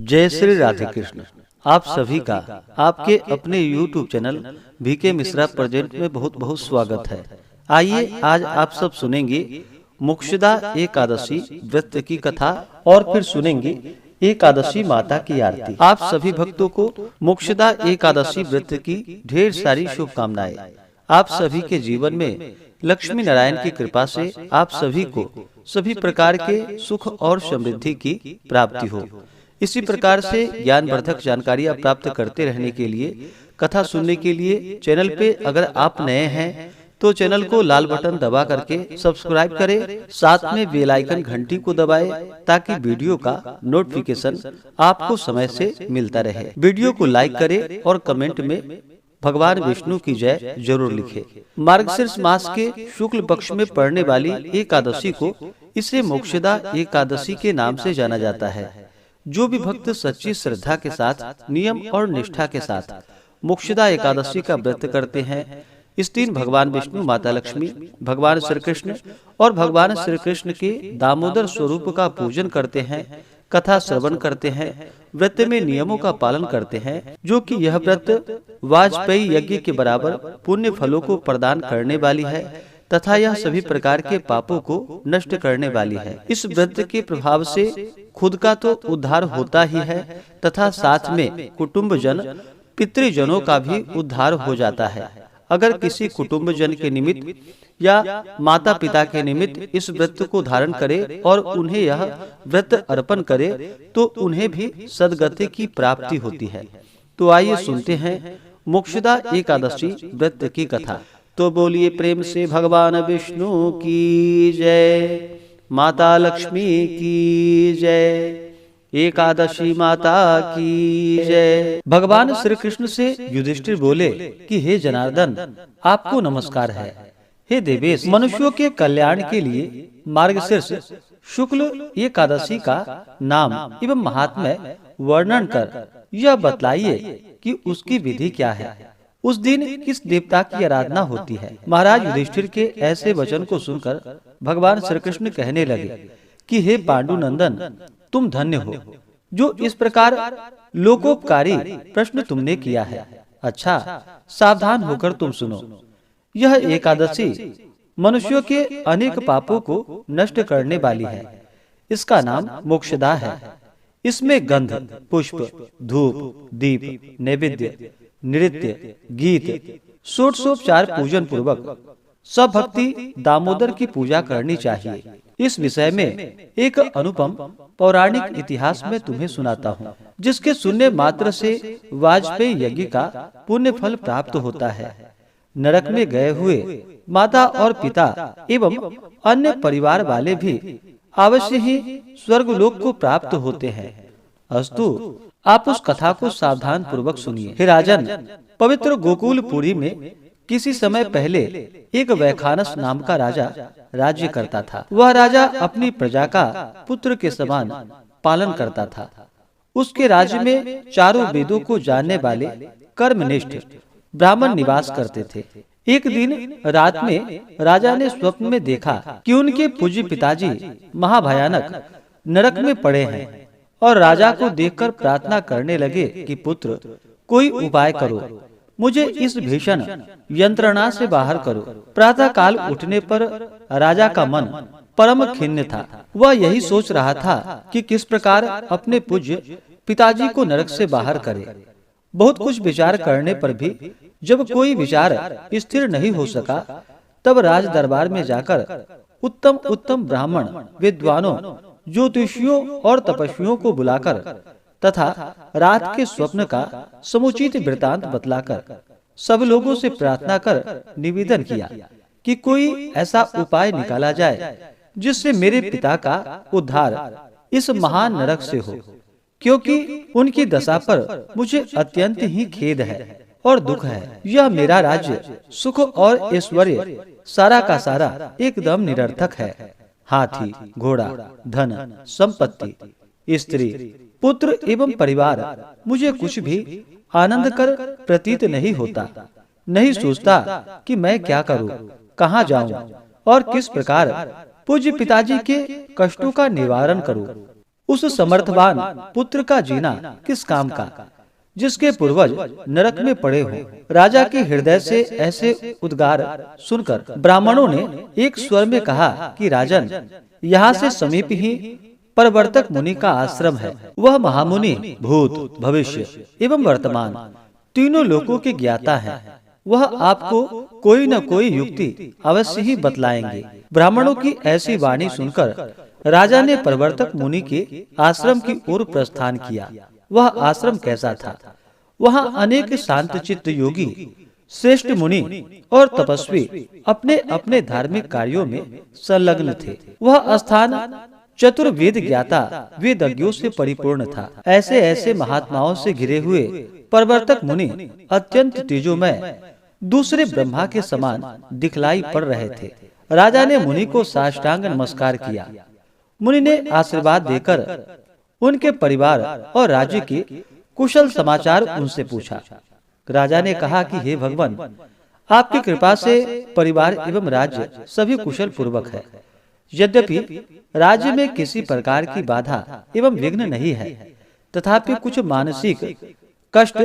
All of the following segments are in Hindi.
जय श्री राधे कृष्ण। आप सभी का आपके अपने YouTube channel VK Mishra present में बहुत बहुत स्वागत है। आइए आज आप सब सुनेंगे मोक्षदा एकादशी व्रत की कथा और फिर सुनेंगे एकादशी माता की आरती। आप सभी भक्तों को मोक्षदा एकादशी व्रत की ढेर सारी शुभकामनाएं। आप सभी के जीवन में लक्ष्मी नारायण की कृपा से आप सभी को सभी प्रकार के सुख और समृद्धि की प्राप्ति हो। इसी प्रकार से ज्ञानवर्धक जानकारियाँ प्राप्त करते रहने के लिए, कथा सुनने के लिए चैनल पे अगर आप नए हैं तो चैनल को लाल बटन दबा करके सब्सक्राइब करें, साथ में बेल आइकन घंटी को दबाएं ताकि वीडियो का नोटिफिकेशन आपको समय से मिलता रहे। वीडियो को लाइक करें और कमेंट में भगवान विष्णु की जय जरूर लिखें। मार्गशीर्ष मास के शुक्ल पक्ष में पड़ने वाली एकादशी को इसे मोक्षदा एकादशी के नाम से जाना जाता है। जो भी भक्त सच्ची श्रद्धा के साथ, नियम और निष्ठा के साथ मोक्षदा एकादशी का व्रत करते हैं, इस दिन भगवान विष्णु, माता लक्ष्मी, भगवान श्री कृष्ण और भगवान श्री कृष्ण के दामोदर स्वरूप का पूजन करते हैं, कथा श्रवण करते हैं, व्रत में नियमों का पालन करते हैं, जो कि यह व्रत वाजपेयी यज्ञ के बराबर पुण्य फलों को प्रदान करने वाली है तथा यह सभी प्रकार के पापों को नष्ट करने वाली है। इस व्रत के प्रभाव से खुद का तो उद्धार होता ही है तथा साथ में कुटुंबजन, पितृजनों का भी उद्धार हो जाता है। अगर किसी कुटुंबजन के निमित्त या माता पिता के निमित्त इस व्रत को धारण करे और उन्हें यह व्रत अर्पण करे तो उन्हें भी सद्गति की प्राप्ति होती है। तो आइए सुनते हैं मोक्षदा एकादशी व्रत की कथा। तो बोलिए प्रेम से भगवान विष्णु की जय, माता लक्ष्मी की जय, एकादशी माता की जय। भगवान श्री कृष्ण से युधिष्ठिर बोले कि हे जनार्दन, आपको नमस्कार है। हे देवेश, मनुष्यों के कल्याण के लिए मार्गशीर्ष शुक्ल एकादशी का नाम एवं महात्म्य वर्णन कर यह बतलाइए कि उसकी विधि क्या है, उस दिन किस देवता की आराधना होती है। महाराज युधिष्ठिर के ऐसे वचन को सुनकर भगवान श्री कृष्ण कहने लगे कि हे पांडुनंदन, तुम धन्य हो जो इस प्रकार लोकोपकारी प्रश्न तुमने किया है। अच्छा, सावधान होकर तुम सुनो। यह एकादशी मनुष्यों के अनेक पापों को नष्ट करने वाली है। इसका नाम मोक्षदा है। इसमें गंध, पुष्प, धूप, दीप, नैवेद्य, नृत्य, गीत, षोडशोपचार पूजन पूर्वक सब भक्ति दामोदर की पूजा करनी चाहिए। इस विषय में एक अनुपम पौराणिक इतिहास में तुम्हें सुनाता हूँ, जिसके सुनने मात्र से वाजपेयी यज्ञ का पुण्य फल प्राप्त होता है। नरक में गए हुए माता और पिता एवं अन्य परिवार वाले भी अवश्य ही स्वर्गलोक को प्राप्त होते हैं। अस्तु, आप उस कथा को सावधान पूर्वक सुनिए। हे राजन, पवित्र गोकुलपुरी में किसी समय पहले एक वैखानस नाम का राजा राज्य करता था। वह राजा अपनी प्रजा का पुत्र के समान पालन करता था। उसके राज्य में चारों वेदों को जानने वाले कर्मनिष्ठ ब्राह्मण निवास करते थे। एक दिन रात में राजा ने स्वप्न में देखा कि उनके पूज्य पिताजी महाभयानक नरक में पड़े हैं और राजा को देखकर प्रार्थना करने लगे कि पुत्र, कोई उपाय करो, मुझे इस भीषण यंत्रणा से बाहर करो। प्रातः काल उठने पर राजा का मन परम खिन्न था। वह यही सोच रहा था कि किस प्रकार अपने पूज्य पिताजी को नरक से बाहर करे। बहुत कुछ विचार करने पर भी जब कोई विचार स्थिर नहीं हो सका, तब राज दरबार में जाकर उत्तम उत्तम ब्राह्मण, विद्वानों, ज्योतिषियों और तपस्वियों को बुलाकर तथा रात के स्वप्न का समुचित वृतांत बतलाकर सब लोगों से प्रार्थना कर निवेदन किया कि कोई ऐसा उपाय निकाला जाए जिससे मेरे पिता का उद्धार इस महान नरक से हो, क्योंकि उनकी दशा पर मुझे अत्यंत ही खेद है और दुख है। यह मेरा राज्य, सुख और ऐश्वर्य सारा का सारा एकदम निरर्थक है। हाथी, घोड़ा, धन, संपत्ति, स्त्री, पुत्र एवं परिवार मुझे कुछ भी आनंद कर प्रतीत नहीं होता। नहीं सोचता कि मैं क्या करूं, कहां जाऊं और किस प्रकार पूज्य पिताजी के कष्टों का निवारण करूं। उस समर्थवान पुत्र का जीना किस काम का, जिसके पूर्वज नरक में पड़े हों। राजा के हृदय से ऐसे उद्गार सुनकर ब्राह्मणों ने एक स्वर में कहा कि राजन, यहाँ से समीप ही परवर्तक मुनि का आश्रम है। वह महामुनि भूत, भविष्य एवं वर्तमान तीनों लोकों के ज्ञाता है। वह आपको कोई न कोई युक्ति अवश्य ही बतलाएंगे। ब्राह्मणों की ऐसी वाणी सुनकर राजा ने परवर्तक मुनि के आश्रम की ओर प्रस्थान किया। वह आश्रम कैसा था? वहाँ अनेक शांतचित्त योगी, श्रेष्ठ मुनि और तपस्वी अपने अपने धार्मिक कार्यों में संलग्न थे। वह स्थान चतुर्वेद ज्ञाता वेदज्ञों से परिपूर्ण था। ऐसे ऐसे महात्माओं से घिरे हुए परवर्तक मुनि अत्यंत तेजोमय दूसरे ब्रह्मा के समान दिखलाई पड़ रहे थे। राजा ने मुनि को साष्टांग नमस्कार किया। मुनि ने आशीर्वाद देकर उनके परिवार और राज्य के कुशल समाचार उनसे पूछा। राजा ने कहा कि हे भगवान, आपकी कृपा से परिवार एवं राज्य सभी कुशल पूर्वक है। यद्यपि राज्य में किसी प्रकार की बाधा एवं विघ्न नहीं है, तथापि कुछ मानसिक कष्ट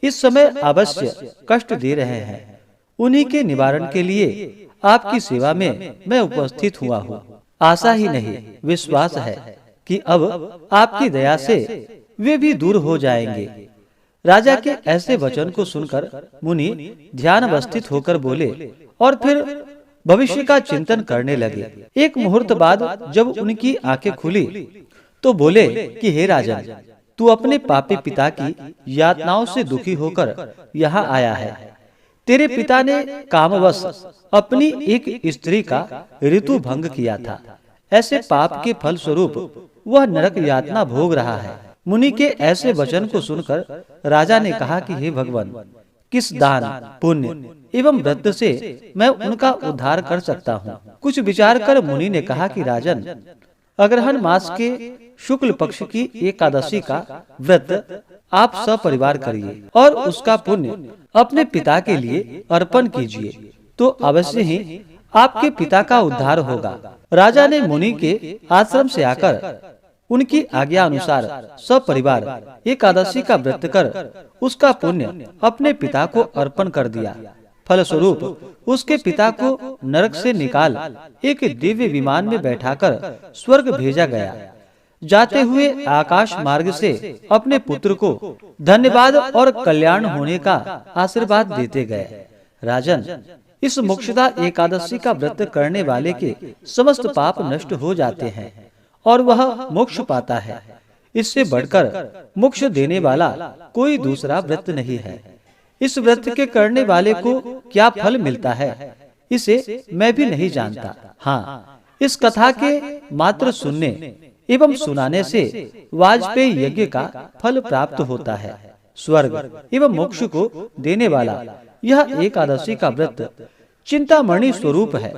इस समय अवश्य कष्ट दे रहे हैं। उन्हीं के निवारण के लिए आपकी सेवा में मैं उपस्थित हुआ हूँ। आशा ही नहीं, विश्वास है कि अब आपकी दया से वे भी दूर हो जाएंगे। राजा के ऐसे वचन को सुनकर मुनि ध्यान अवस्थित होकर बोले और फिर भविष्य का चिंतन करने लगे। एक मुहूर्त बाद जब उनकी आंखें खुली तो बोले कि हे राजन, तू अपने पापी पिता की यातनाओं से दुखी होकर यहाँ आया है। तेरे पिता ने कामवश अपनी एक स्त्री का ऋतु भंग किया था। ऐसे पाप के फल स्वरूप वह नरक यातना भोग रहा है। मुनि के ऐसे वचन को सुनकर राजा ने कहा कि हे भगवान, किस दान, पुण्य एवं व्रत से मैं उनका उद्धार कर सकता हूँ। कुछ विचार कर मुनि ने कहा कि राजन, अग्रहण मास के शुक्ल पक्ष की एकादशी का व्रत आप सपरिवार करिए और उसका पुण्य अपने पिता के लिए अर्पण कीजिए, तो अवश्य ही आपके पिता का उद्धार होगा। राजा ने मुनि के आश्रम से आकर उनकी आज्ञा अनुसार सपरिवार एकादशी का व्रत कर उसका पुण्य अपने पिता को अर्पण कर दिया। फलस्वरूप उसके पिता को नरक से निकाल एक दिव्य विमान में बैठाकर स्वर्ग भेजा गया। जाते हुए आकाश मार्ग से अपने पुत्र को धन्यवाद और कल्याण होने का आशीर्वाद देते गए। राजन, इस मोक्षदा एकादशी का व्रत करने वाले के समस्त पाप नष्ट हो जाते हैं और वह मोक्ष पाता है। इससे बढ़कर मोक्ष देने वाला कोई दूसरा व्रत नहीं है। इस व्रत के करने वाले को क्या फल मिलता है, इसे मैं भी नहीं जानता। हाँ, इस कथा के मात्र सुनने एवं सुनाने से वाजपेयी यज्ञ का फल प्राप्त होता है। स्वर्ग एवं मोक्ष को देने वाला यह एकादशी का व्रत चिंतामणि स्वरूप है।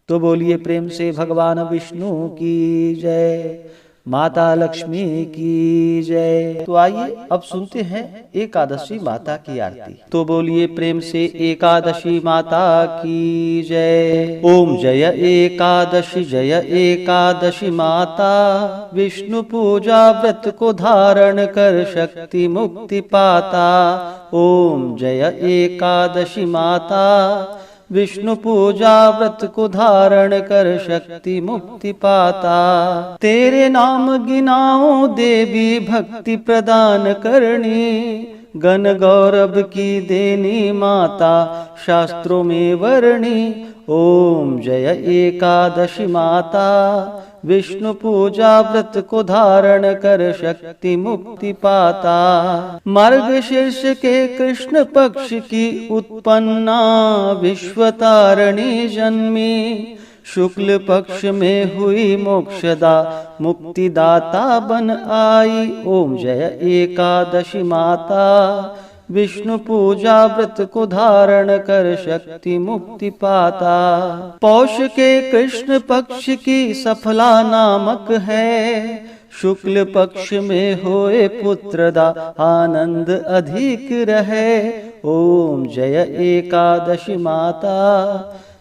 तो बोलिए प्रेम से भगवान विष्णु की जय, माता लक्ष्मी की जय। तो आइए अब सुनते हैं एकादशी माता की आरती। तो बोलिए प्रेम से एकादशी माता की जय। ओम जय एकादशी, जय एकादशी माता, विष्णु पूजा व्रत को धारण कर शक्ति मुक्ति पाता। ओम जय एकादशी माता, विष्णु पूजा व्रत को धारण कर शक्ति मुक्ति पाता। तेरे नाम गिनाओ देवी भक्ति प्रदान करनी, गण गौरव की देनी माता शास्त्रों में वर्णी। ओम जय एकादशी माता, विष्णु पूजा व्रत को धारण कर शक्ति मुक्ति पाता। मार्गशीर्ष के कृष्ण पक्ष की उत्पन्ना विश्वतारिणी जन्मी, शुक्ल पक्ष में हुई मोक्षदा मुक्तिदाता बन आई। ओम जय एकादशी माता, विष्णु पूजा व्रत को धारण कर शक्ति मुक्ति पाता। पौष के कृष्ण पक्ष की सफला नामक है, शुक्ल पक्ष में होए पुत्रदा आनंद अधिक रहे। ओम जय एकादशी माता,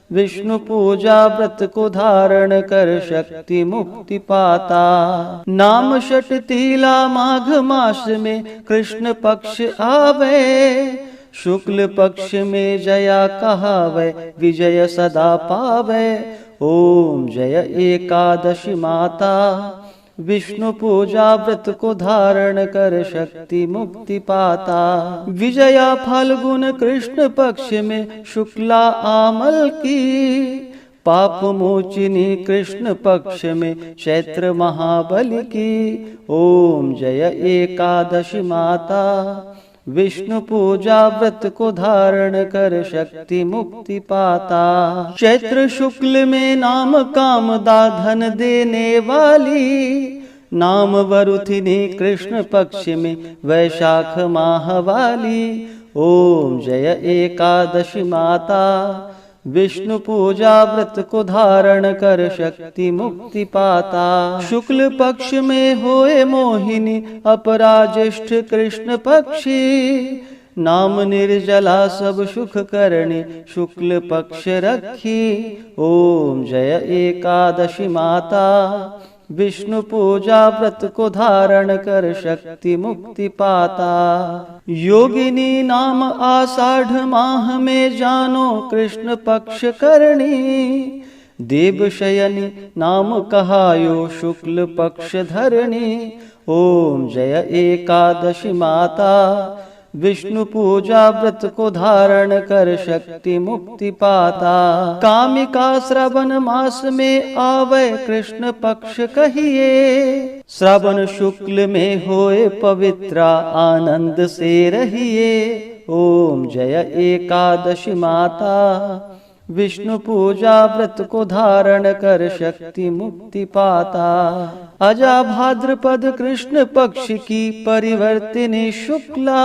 विष्णु पूजा व्रत को धारण कर शक्ति मुक्ति पाता। नाम षट तीला माघ मास में कृष्ण पक्ष आवे, शुक्ल पक्ष में जया कहावे, विजय सदा पावे। ओम जय एकादशी माता, विष्णु पूजा व्रत को धारण कर शक्ति मुक्ति पाता। विजया फाल्गुन कृष्ण पक्ष में शुक्ला आमल की, पाप मोचिनी कृष्ण पक्ष में चैत्र महाबली की। ओम जय एकादशी माता, विष्णु पूजा व्रत को धारण कर शक्ति मुक्ति पाता। चैत्र शुक्ल में नाम कामदा धन देने वाली, नाम वरुथिनी कृष्ण पक्ष में वैशाख माह वाली। ओम जय एकादशी माता, विष्णु पूजा व्रत को धारण कर शक्ति मुक्ति पाता। शुक्ल पक्ष में होए मोहिनी अपराज्येष्ठ कृष्ण पक्षी, नाम निर्जला सब सुख करणी शुक्ल पक्ष रखी। ओम जय एकादशी माता, विष्णु पूजा व्रत को धारण कर शक्ति मुक्ति पाता। योगिनी नाम आषाढ़ माह में जानो कृष्ण पक्ष करणी, देवशयनी नाम कहायो शुक्ल पक्ष धरणी। ओम जय एकादशी माता, विष्णु पूजा व्रत को धारण कर शक्ति मुक्ति पाता। कामिका श्रावण मास में आवे कृष्ण पक्ष कहिए, श्रावण शुक्ल में होए पवित्रा आनंद से रहिए। ओम जय एकादशी माता, विष्णु पूजा व्रत को धारण कर शक्ति मुक्ति पाता। अजा भाद्रपद कृष्ण पक्ष की परिवर्तिनी शुक्ला,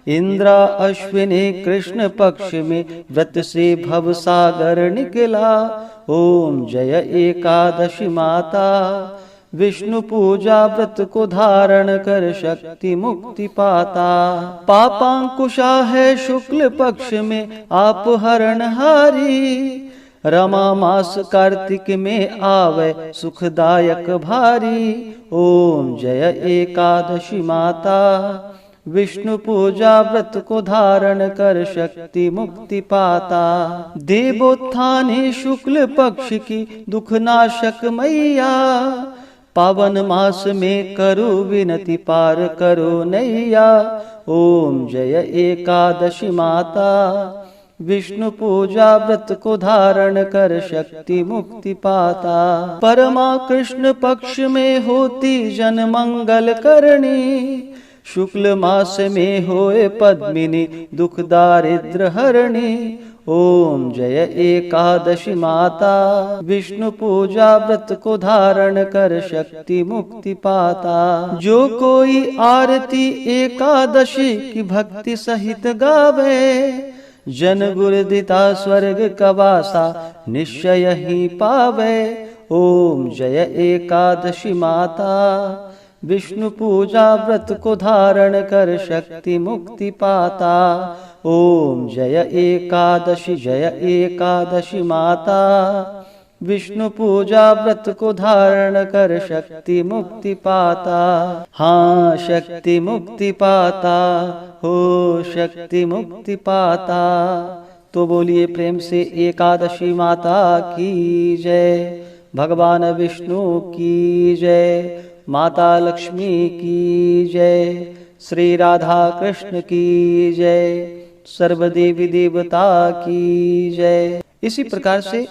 इंद्रा अश्विनी कृष्ण पक्ष में व्रत से भव सागर निकला। ओम जय एकादशी माता, विष्णु पूजा व्रत को धारण कर शक्ति मुक्ति पाता। पापांकुशा है शुक्ल पक्ष में आप हरणहारी, रमा मास कार्तिक में आवे सुखदायक भारी। ओम जय एकादशी माता, विष्णु पूजा व्रत को धारण कर शक्ति मुक्ति पाता। देवोत्थानी शुक्ल पक्ष की दुखनाशक मैया, पावन मास में करो विनती पार करो नैया। ओम जय एकादशी माता, विष्णु पूजा व्रत को धारण कर शक्ति मुक्ति पाता। परमा कृष्ण पक्ष में होती जन मंगल करणी, शुक्ल मास में होए पद्मिनी दुख दारिद्र हरणी। ओम जय एकादशी माता, विष्णु पूजा व्रत को धारण कर शक्ति मुक्ति पाता। जो कोई आरती एकादशी की भक्ति सहित गावे, जन गुरुदिता स्वर्ग कवासा निश्चय ही पावे। ओम जय एकादशी माता, विष्णु पूजा व्रत को धारण कर शक्ति मुक्ति पाता। ओम जय एकादशी माता, विष्णु पूजा व्रत को धारण कर शक्ति मुक्ति पाता। हाँ शक्ति मुक्ति पाता, हो शक्ति मुक्ति पाता। तो बोलिए प्रेम से एकादशी माता की जय, भगवान विष्णु की जय, माता लक्ष्मी की जय, श्री राधा कृष्ण की जय, सर्वदेवी देवता की जय। इसी प्रकार से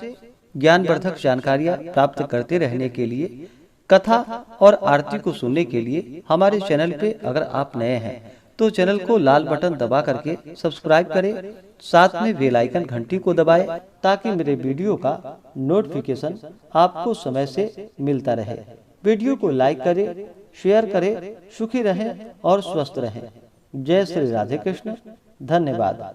ज्ञानवर्धक जानकारियाँ प्राप्त करते रहने के लिए, कथा और आरती को सुनने के लिए हमारे चैनल पे अगर आप नए हैं तो चैनल को लाल बटन दबा करके सब्सक्राइब करें, साथ में बेल आइकन घंटी को दबाएं ताकि मेरे वीडियो का नोटिफिकेशन आपको समय से मिलता रहे। वीडियो को लाइक करें, शेयर करें, सुखी रहें और स्वस्थ रहें। जय श्री राधे कृष्ण। धन्यवाद।